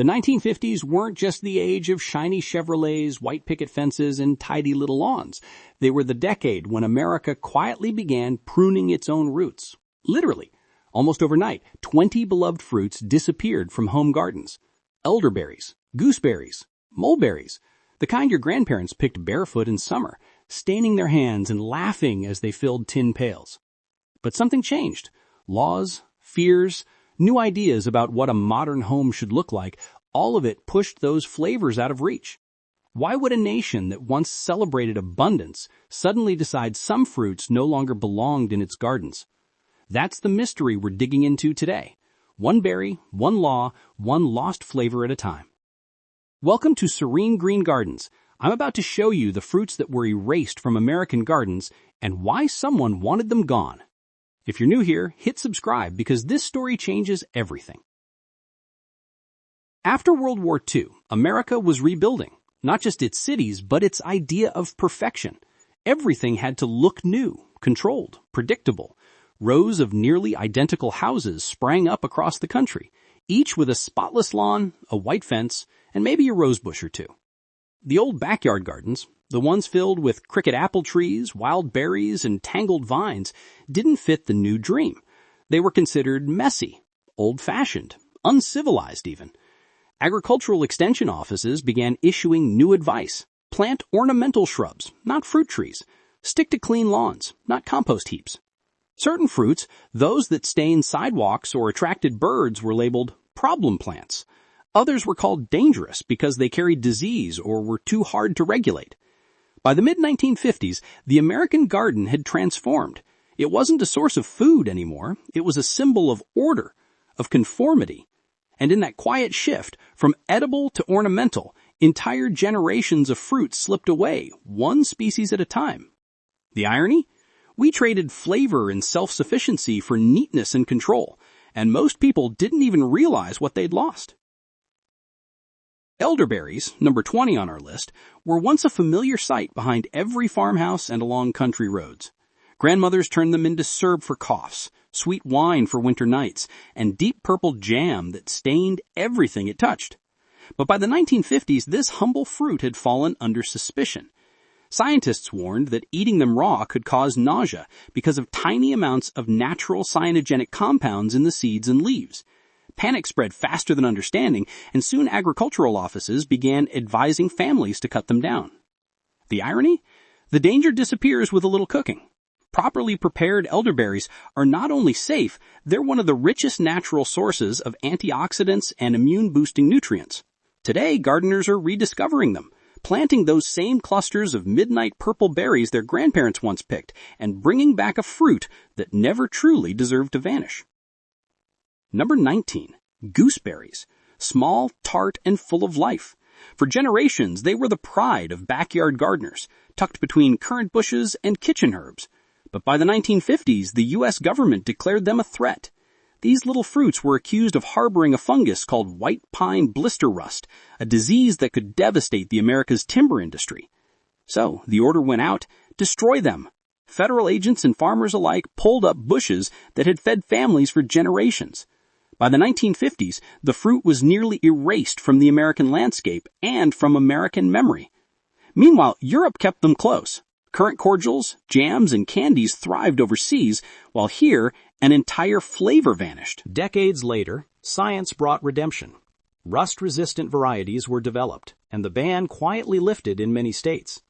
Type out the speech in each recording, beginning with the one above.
The 1950s weren't just the age of shiny Chevrolets, white picket fences, and tidy little lawns. They were the decade when America quietly began pruning its own roots. Literally, almost overnight, 20 beloved fruits disappeared from home gardens. Elderberries, gooseberries, mulberries, the kind your grandparents picked barefoot in summer, staining their hands and laughing as they filled tin pails. But something changed. Laws, fears, new ideas about what a modern home should look like, all of it pushed those flavors out of reach. Why would a nation that once celebrated abundance suddenly decide some fruits no longer belonged in its gardens? That's the mystery we're digging into today. One berry, one law, one lost flavor at a time. Welcome to SereneGreen Gardens. I'm about to show you the fruits that were erased from American gardens and why someone wanted them gone. If you're new here, hit subscribe because this story changes everything. After World War II, America was rebuilding, not just its cities, but its idea of perfection. Everything had to look new, controlled, predictable. Rows of nearly identical houses sprang up across the country, each with a spotless lawn, a white fence, and maybe a rosebush or two. The old backyard gardens, the ones filled with cricket apple trees, wild berries, and tangled vines, didn't fit the new dream. They were considered messy, old-fashioned, uncivilized even. Agricultural extension offices began issuing new advice. Plant ornamental shrubs, not fruit trees. Stick to clean lawns, not compost heaps. Certain fruits, those that stained sidewalks or attracted birds, were labeled problem plants. Others were called dangerous because they carried disease or were too hard to regulate. By the mid-1950s, the American garden had transformed. It wasn't a source of food anymore. It was a symbol of order, of conformity. And in that quiet shift, from edible to ornamental, entire generations of fruit slipped away, one species at a time. The irony? We traded flavor and self-sufficiency for neatness and control, and most people didn't even realize what they'd lost. Elderberries, number 20 on our list, were once a familiar sight behind every farmhouse and along country roads. Grandmothers turned them into syrup for coughs, sweet wine for winter nights, and deep purple jam that stained everything it touched. But by the 1950s, this humble fruit had fallen under suspicion. Scientists warned that eating them raw could cause nausea because of tiny amounts of natural cyanogenic compounds in the seeds and leaves. Panic spread faster than understanding, and soon agricultural offices began advising families to cut them down. The irony? The danger disappears with a little cooking. Properly prepared elderberries are not only safe, they're one of the richest natural sources of antioxidants and immune-boosting nutrients. Today, gardeners are rediscovering them, planting those same clusters of midnight purple berries their grandparents once picked, and bringing back a fruit that never truly deserved to vanish. Number 19. Gooseberries. Small, tart, and full of life. For generations, they were the pride of backyard gardeners, tucked between currant bushes and kitchen herbs. But by the 1950s, the U.S. government declared them a threat. These little fruits were accused of harboring a fungus called white pine blister rust, a disease that could devastate the America's timber industry. So, the order went out, destroy them. Federal agents and farmers alike pulled up bushes that had fed families for generations. By the 1950s, the fruit was nearly erased from the American landscape and from American memory. Meanwhile, Europe kept them close. Currant cordials, jams, and candies thrived overseas, while here, an entire flavor vanished. Decades later, science brought redemption. Rust-resistant varieties were developed, and the ban quietly lifted in many states.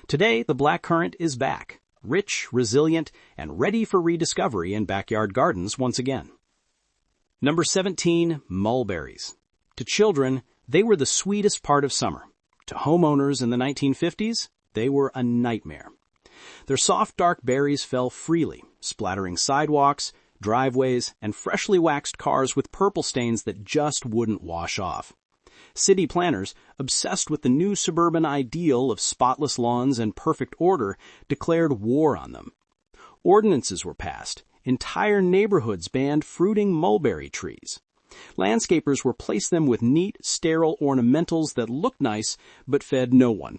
Today, the blackcurrant is back, rich, resilient, and ready for rediscovery in backyard gardens once again. Number 17, mulberries. To children, they were the sweetest part of summer. To homeowners in the 1950s, they were a nightmare. Their soft, dark berries fell freely, splattering sidewalks, driveways, and freshly waxed cars with purple stains that just wouldn't wash off. City planners, obsessed with the new suburban ideal of spotless lawns and perfect order, declared war on them. Ordinances were passed. Entire neighborhoods banned fruiting mulberry trees. Landscapers replaced them with neat, sterile ornamentals that looked nice but fed no one.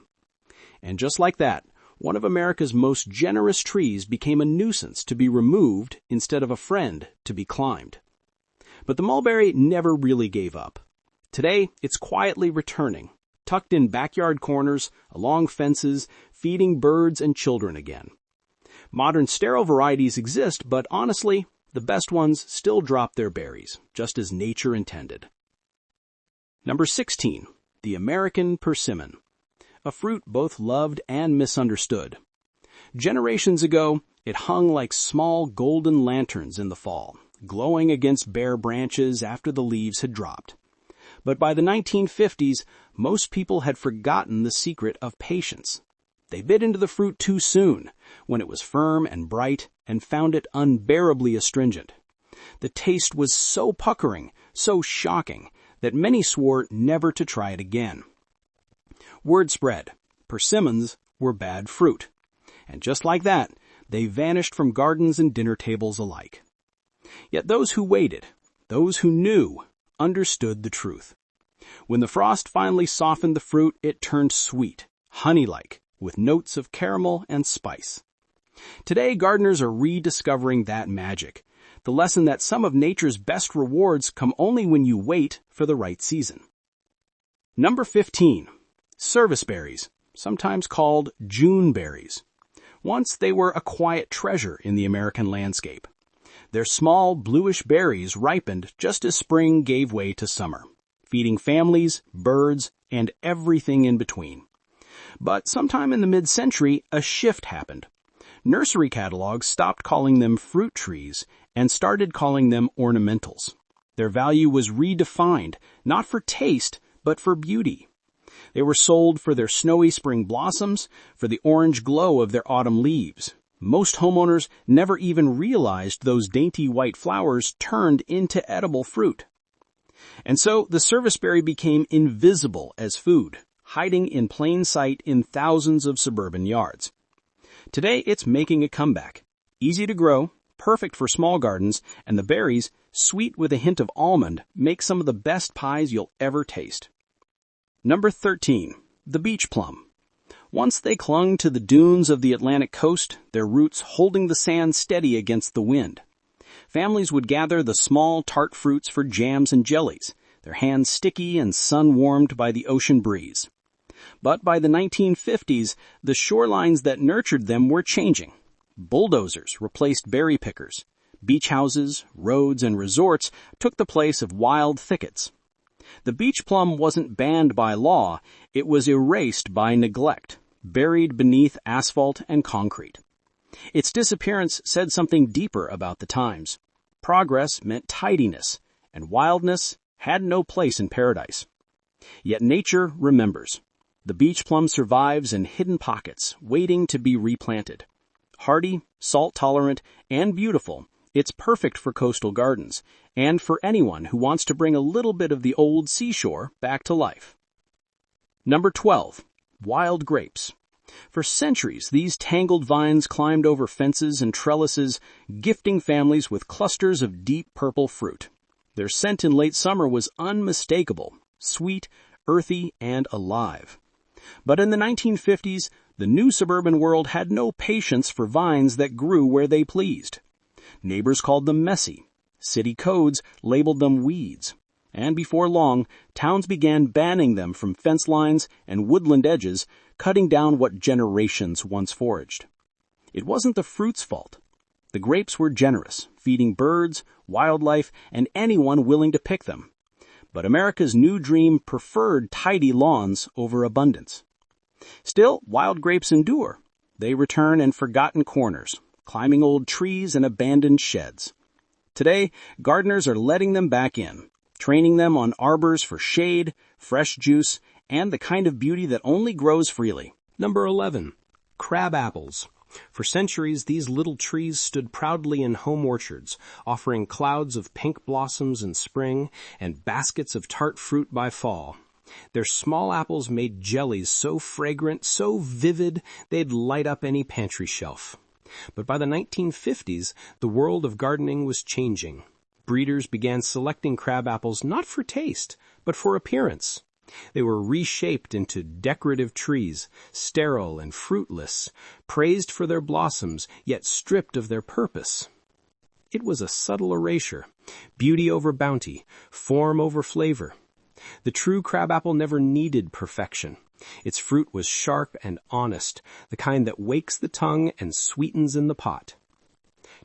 And just like that, one of America's most generous trees became a nuisance to be removed instead of a friend to be climbed. But the mulberry never really gave up. Today, it's quietly returning, tucked in backyard corners, along fences, feeding birds and children again. Modern sterile varieties exist, but honestly, the best ones still drop their berries, just as nature intended. Number 16. The American persimmon. A fruit both loved and misunderstood. Generations ago, it hung like small golden lanterns in the fall, glowing against bare branches after the leaves had dropped. But by the 1950s, most people had forgotten the secret of patience. They bit into the fruit too soon, when it was firm and bright, and found it unbearably astringent. The taste was so puckering, so shocking, that many swore never to try it again. Word spread. Persimmons were bad fruit. And just like that, they vanished from gardens and dinner tables alike. Yet those who waited, those who knew, understood the truth. When the frost finally softened the fruit, it turned sweet, honey-like, with notes of caramel and spice. Today, gardeners are rediscovering that magic, the lesson that some of nature's best rewards come only when you wait for the right season. Number 15. Serviceberries, sometimes called June berries. Once they were a quiet treasure in the American landscape. Their small, bluish berries ripened just as spring gave way to summer, feeding families, birds, and everything in between. But sometime in the mid-century, a shift happened. Nursery catalogs stopped calling them fruit trees and started calling them ornamentals. Their value was redefined, not for taste, but for beauty. They were sold for their snowy spring blossoms, for the orange glow of their autumn leaves. Most homeowners never even realized those dainty white flowers turned into edible fruit. And so the serviceberry became invisible as food, hiding in plain sight in thousands of suburban yards. Today, it's making a comeback. Easy to grow, perfect for small gardens, and the berries, sweet with a hint of almond, make some of the best pies you'll ever taste. Number 13. The beach plum. Once they clung to the dunes of the Atlantic coast, their roots holding the sand steady against the wind. Families would gather the small, tart fruits for jams and jellies, their hands sticky and sun-warmed by the ocean breeze. But by the 1950s, the shorelines that nurtured them were changing. Bulldozers replaced berry pickers. Beach houses, roads, and resorts took the place of wild thickets. The beach plum wasn't banned by law, it was erased by neglect, buried beneath asphalt and concrete. Its disappearance said something deeper about the times. Progress meant tidiness, and wildness had no place in paradise. Yet nature remembers. The beach plum survives in hidden pockets, waiting to be replanted. Hardy, salt-tolerant, and beautiful, it's perfect for coastal gardens, and for anyone who wants to bring a little bit of the old seashore back to life. Number 12. Wild grapes. For centuries, these tangled vines climbed over fences and trellises, gifting families with clusters of deep purple fruit. Their scent in late summer was unmistakable, sweet, earthy, and alive. But in the 1950s, the new suburban world had no patience for vines that grew where they pleased. Neighbors called them messy. City codes labeled them weeds. And before long, towns began banning them from fence lines and woodland edges, cutting down what generations once foraged. It wasn't the fruit's fault. The grapes were generous, feeding birds, wildlife, and anyone willing to pick them. But America's new dream preferred tidy lawns over abundance. Still, wild grapes endure. They return in forgotten corners, climbing old trees and abandoned sheds. Today, gardeners are letting them back in, training them on arbors for shade, fresh juice, and the kind of beauty that only grows freely. Number 11. Crab apples. For centuries, these little trees stood proudly in home orchards, offering clouds of pink blossoms in spring and baskets of tart fruit by fall. Their small apples made jellies so fragrant, so vivid, they'd light up any pantry shelf. But by the 1950s, the world of gardening was changing. Breeders began selecting crab apples not for taste, but for appearance. They were reshaped into decorative trees, sterile and fruitless, praised for their blossoms, yet stripped of their purpose. It was a subtle erasure, beauty over bounty, form over flavor. The true crabapple never needed perfection. Its fruit was sharp and honest, the kind that wakes the tongue and sweetens in the pot.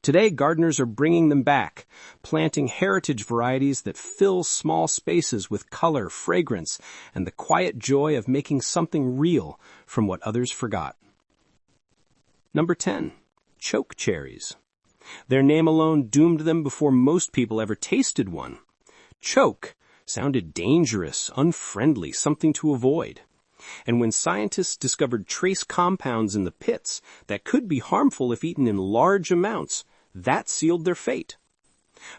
Today, gardeners are bringing them back, planting heritage varieties that fill small spaces with color, fragrance, and the quiet joy of making something real from what others forgot. Number 10. Chokecherries. Their name alone doomed them before most people ever tasted one. Choke sounded dangerous, unfriendly, something to avoid. And when scientists discovered trace compounds in the pits that could be harmful if eaten in large amounts, that sealed their fate.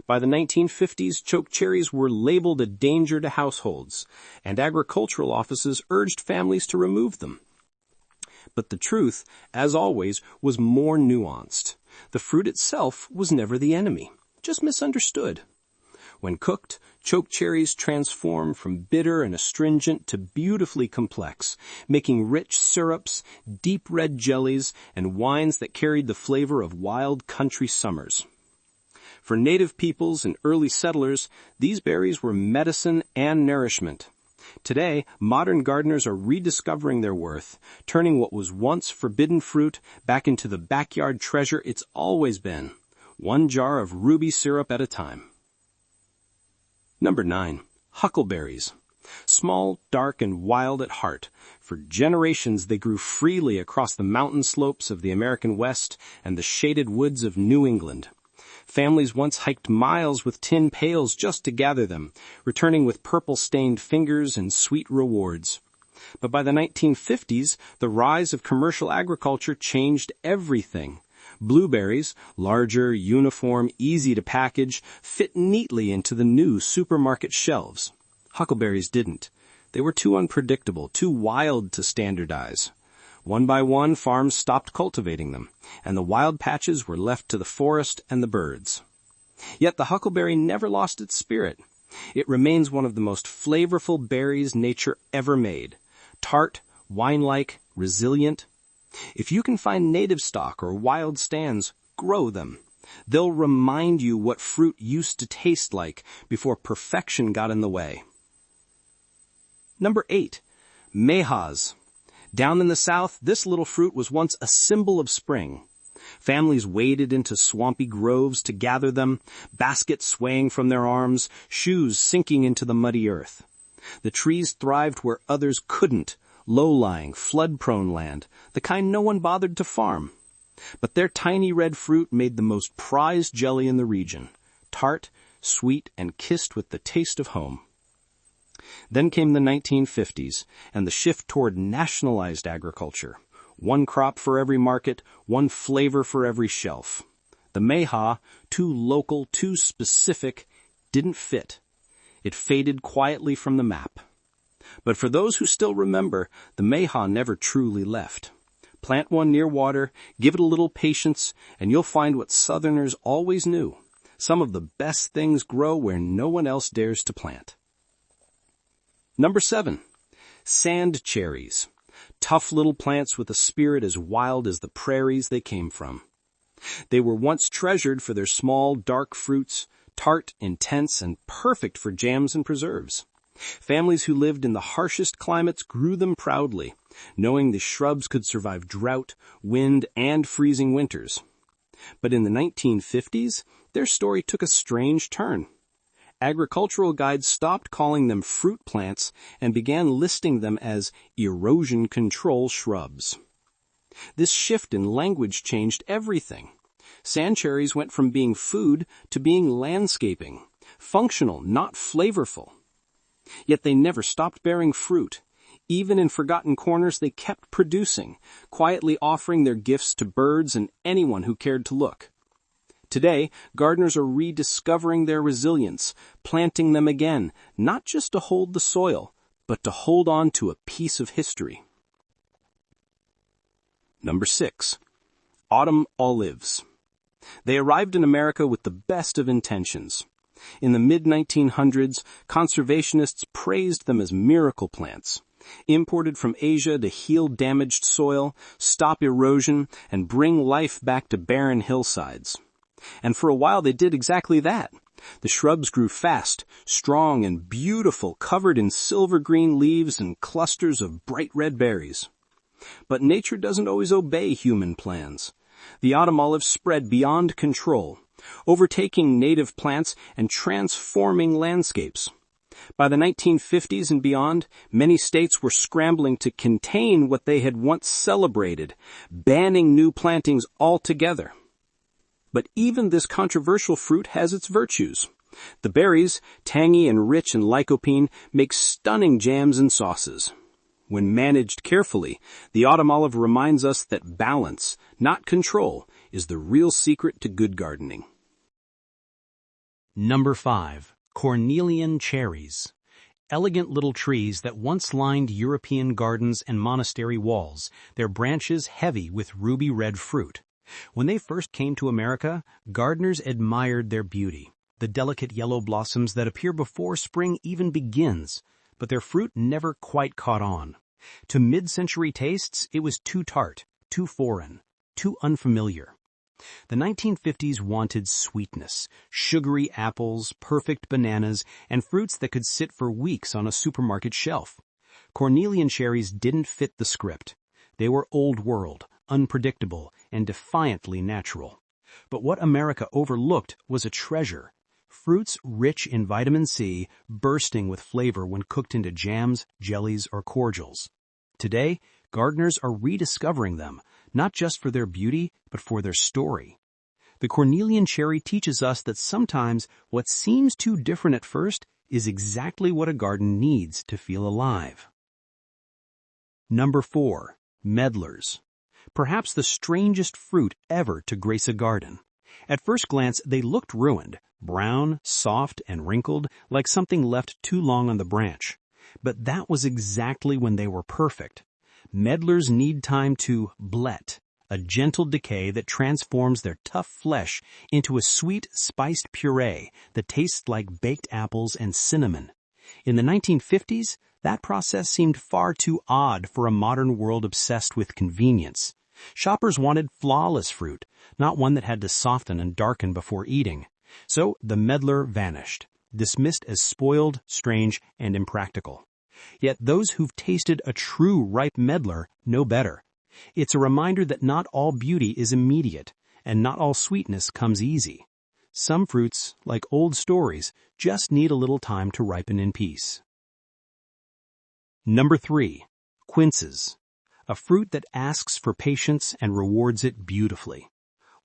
By the 1950s, chokecherries were labeled a danger to households, and agricultural offices urged families to remove them. But the truth, as always, was more nuanced. The fruit itself was never the enemy, just misunderstood. When cooked, chokecherries transform from bitter and astringent to beautifully complex, making rich syrups, deep red jellies, and wines that carried the flavor of wild country summers. For native peoples and early settlers, these berries were medicine and nourishment. Today, modern gardeners are rediscovering their worth, turning what was once forbidden fruit back into the backyard treasure it's always been, one jar of ruby syrup at a time. Number 9. Huckleberries. Small, dark, and wild at heart, for generations they grew freely across the mountain slopes of the American West and the shaded woods of New England. Families once hiked miles with tin pails just to gather them, returning with purple-stained fingers and sweet rewards. But by the 1950s, the rise of commercial agriculture changed everything. Blueberries, larger, uniform, easy to package, fit neatly into the new supermarket shelves. Huckleberries didn't. They were too unpredictable, too wild to standardize. One by one, farms stopped cultivating them, and the wild patches were left to the forest and the birds. Yet the huckleberry never lost its spirit. It remains one of the most flavorful berries nature ever made. Tart, wine-like, resilient. If you can find native stock or wild stands, grow them. They'll remind you what fruit used to taste like before perfection got in the way. Number 8. Mayhaws. Down in the south, this little fruit was once a symbol of spring. Families waded into swampy groves to gather them, baskets swaying from their arms, shoes sinking into the muddy earth. The trees thrived where others couldn't, low-lying, flood-prone land, the kind no one bothered to farm. But their tiny red fruit made the most prized jelly in the region, tart, sweet, and kissed with the taste of home. Then came the 1950s, and the shift toward nationalized agriculture. One crop for every market, one flavor for every shelf. The Mayhaw, too local, too specific, didn't fit. It faded quietly from the map. But for those who still remember, the Mayhaw never truly left. Plant one near water, give it a little patience, and you'll find what Southerners always knew. Some of the best things grow where no one else dares to plant. Number 7. Sand cherries. Tough little plants with a spirit as wild as the prairies they came from. They were once treasured for their small, dark fruits, tart, intense, and perfect for jams and preserves. Families who lived in the harshest climates grew them proudly, knowing the shrubs could survive drought, wind, and freezing winters. But in the 1950s, their story took a strange turn. Agricultural guides stopped calling them fruit plants and began listing them as erosion control shrubs. This shift in language changed everything. Sand cherries went from being food to being landscaping, functional, not flavorful. Yet they never stopped bearing fruit. Even in forgotten corners, they kept producing, quietly offering their gifts to birds and anyone who cared to look. Today, gardeners are rediscovering their resilience, planting them again, not just to hold the soil, but to hold on to a piece of history. Number 6. Autumn olives. They arrived in America with the best of intentions. In the mid-1900s, conservationists praised them as miracle plants, imported from Asia to heal damaged soil, stop erosion, and bring life back to barren hillsides. And for a while they did exactly that. The shrubs grew fast, strong and beautiful, covered in silver-green leaves and clusters of bright red berries. But nature doesn't always obey human plans. The autumn olive spread beyond control, overtaking native plants and transforming landscapes. By the 1950s and beyond, many states were scrambling to contain what they had once celebrated, banning new plantings altogether. But even this controversial fruit has its virtues. The berries, tangy and rich in lycopene, make stunning jams and sauces. When managed carefully, the autumn olive reminds us that balance, not control, is the real secret to good gardening. Number 5. Cornelian cherries. Elegant little trees that once lined European gardens and monastery walls, their branches heavy with ruby red fruit. When they first came to America, gardeners admired their beauty, the delicate yellow blossoms that appear before spring even begins, but their fruit never quite caught on. To mid-century tastes, it was too tart, too foreign, too unfamiliar. The 1950s wanted sweetness, sugary apples, perfect bananas, and fruits that could sit for weeks on a supermarket shelf. Cornelian cherries didn't fit the script. They were old world, unpredictable, and defiantly natural. But what America overlooked was a treasure. Fruits rich in vitamin C, bursting with flavor when cooked into jams, jellies, or cordials. Today, gardeners are rediscovering them, not just for their beauty, but for their story. The Cornelian cherry teaches us that sometimes what seems too different at first is exactly what a garden needs to feel alive. Number 4. Medlars. Perhaps the strangest fruit ever to grace a garden. At first glance, they looked ruined, brown, soft, and wrinkled, like something left too long on the branch. But that was exactly when they were perfect. Medlars need time to blight, a gentle decay that transforms their tough flesh into a sweet, spiced puree that tastes like baked apples and cinnamon. In the 1950s, that process seemed far too odd for a modern world obsessed with convenience. Shoppers wanted flawless fruit, not one that had to soften and darken before eating. So the medlar vanished, dismissed as spoiled, strange, and impractical. Yet those who've tasted a true ripe medlar know better. It's a reminder that not all beauty is immediate, and not all sweetness comes easy. Some fruits, like old stories, just need a little time to ripen in peace. Number 3. Quinces. A fruit that asks for patience and rewards it beautifully.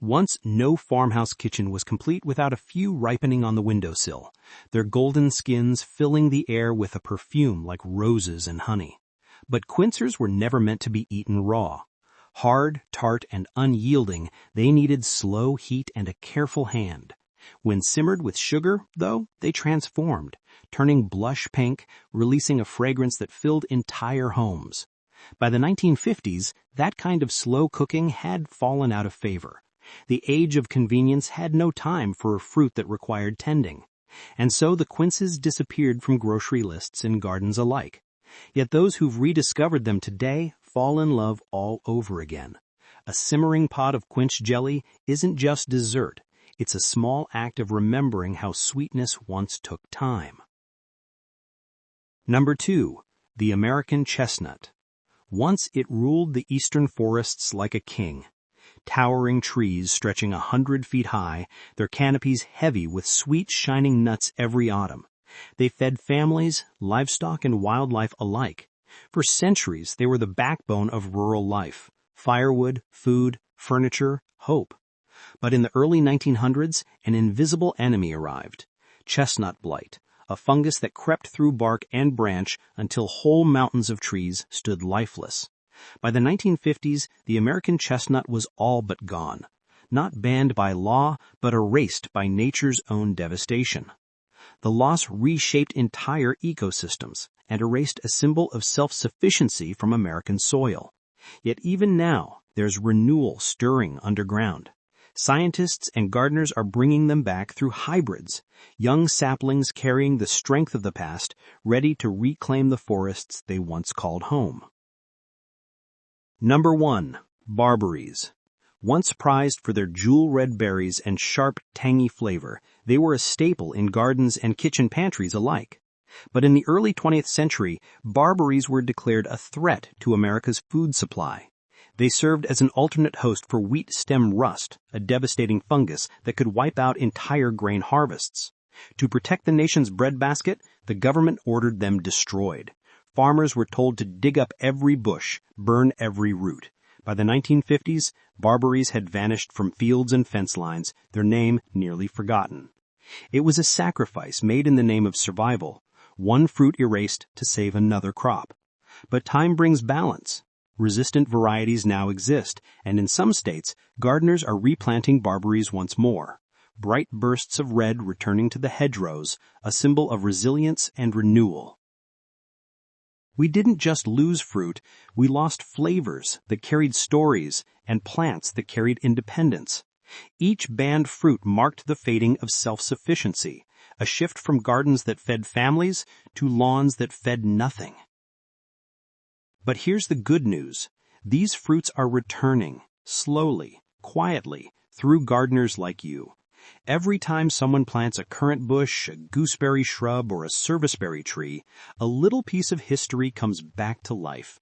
Once no farmhouse kitchen was complete without a few ripening on the windowsill, their golden skins filling the air with a perfume like roses and honey. But quinces were never meant to be eaten raw. Hard, tart, and unyielding, they needed slow heat and a careful hand. When simmered with sugar, though, they transformed, turning blush pink, releasing a fragrance that filled entire homes. By the 1950s, that kind of slow cooking had fallen out of favor. The age of convenience had no time for a fruit that required tending. And so the quinces disappeared from grocery lists and gardens alike. Yet those who've rediscovered them today fall in love all over again. A simmering pot of quince jelly isn't just dessert. It's a small act of remembering how sweetness once took time. Number 2. The American chestnut. Once it ruled the eastern forests like a king. Towering trees stretching 100 feet high, their canopies heavy with sweet shining nuts every autumn. They fed families, livestock, and wildlife alike. For centuries, they were the backbone of rural life. Firewood, food, furniture, hope. But in the early 1900s, an invisible enemy arrived. Chestnut blight, a fungus that crept through bark and branch until whole mountains of trees stood lifeless. By the 1950s, the American chestnut was all but gone. Not banned by law, but erased by nature's own devastation. The loss reshaped entire ecosystems and erased a symbol of self-sufficiency from American soil. Yet even now, there's renewal stirring underground. Scientists and gardeners are bringing them back through hybrids, young saplings carrying the strength of the past, ready to reclaim the forests they once called home. Number 1. Barberries. Once prized for their jewel-red berries and sharp, tangy flavor, they were a staple in gardens and kitchen pantries alike. But in the early 20th century, barberries were declared a threat to America's food supply. They served as an alternate host for wheat stem rust, a devastating fungus that could wipe out entire grain harvests. To protect the nation's breadbasket, the government ordered them destroyed. Farmers were told to dig up every bush, burn every root. By the 1950s, barberries had vanished from fields and fence lines, their name nearly forgotten. It was a sacrifice made in the name of survival, one fruit erased to save another crop. But time brings balance. Resistant varieties now exist, and in some states, gardeners are replanting barberries once more. Bright bursts of red returning to the hedgerows, a symbol of resilience and renewal. We didn't just lose fruit, we lost flavors that carried stories and plants that carried independence. Each banned fruit marked the fading of self-sufficiency, a shift from gardens that fed families to lawns that fed nothing. But here's the good news. These fruits are returning, slowly, quietly, through gardeners like you. Every time someone plants a currant bush, a gooseberry shrub, or a serviceberry tree, a little piece of history comes back to life.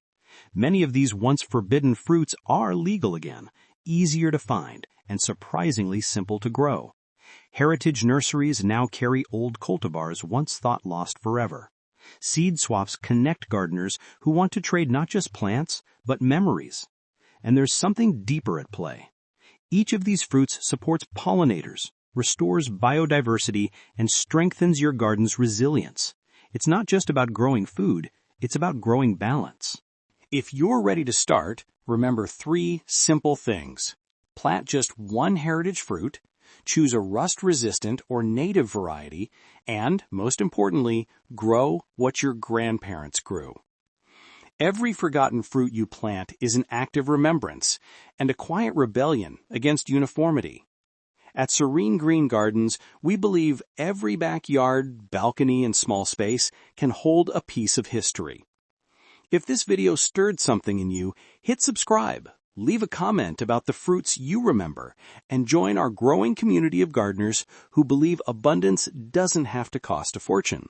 Many of these once forbidden fruits are legal again, easier to find, and surprisingly simple to grow. Heritage nurseries now carry old cultivars once thought lost forever. Seed swaps connect gardeners who want to trade not just plants, but memories. And there's something deeper at play. Each of these fruits supports pollinators, restores biodiversity, and strengthens your garden's resilience. It's not just about growing food, it's about growing balance. If you're ready to start, remember 3 simple things. Plant just one heritage fruit, choose a rust-resistant or native variety, and, most importantly, grow what your grandparents grew. Every forgotten fruit you plant is an act of remembrance and a quiet rebellion against uniformity. At SereneGreen Gardens, we believe every backyard, balcony, and small space can hold a piece of history. If this video stirred something in you, hit subscribe, leave a comment about the fruits you remember, and join our growing community of gardeners who believe abundance doesn't have to cost a fortune.